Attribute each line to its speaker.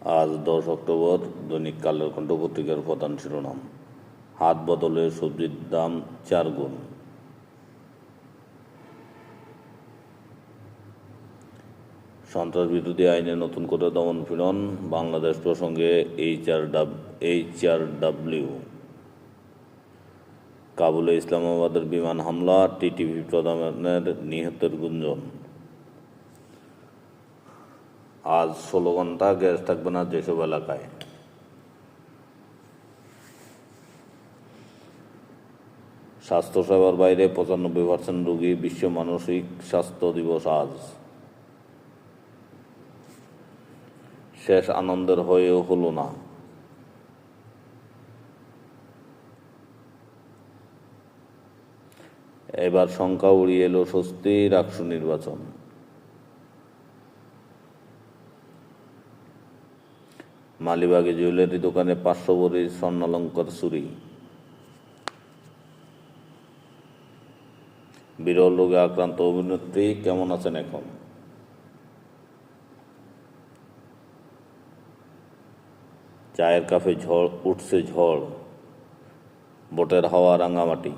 Speaker 1: আজ 10 অক্টোবর। দৈনিক কালের কণ্ঠ পত্রিকার প্রধান শিরোনাম: হাত বদলে সবজির দাম 4 গুণ। সন্ত্রাস বিরোধী আইনে নতুন করে দমন-পীড়ন, বাংলাদেশ প্রসঙ্গে এইচআরডব্লিউ। কাবুলে ইসলামাবাদের বিমান হামলা, টিটিপি প্রধানের নিহতের গুঞ্জন। আজ 16 ঘন্টা গ্যাস থাকবে না যেসব এলাকায়। স্বাস্থ্যসেবার বাইরে 95% রোগী। বিশ্ব মানসিক স্বাস্থ্য দিবস আজ। শেষ আনন্দের হয়েও হলো না। এবার শঙ্কা উড়িয়ে এলো স্বস্তি, রাকসু নির্বাচন। মালিবাগে জুয়েলারি দোকানে 500 ভরির স্বর্ণালংকার চুরি। বিরল রোগে আক্রান্ত অভিনেত্রী কেমন আছেন এখন? চায়ের কাপে উঠছে ঝড়, ভোটের হাওয়া রাঙামাটি।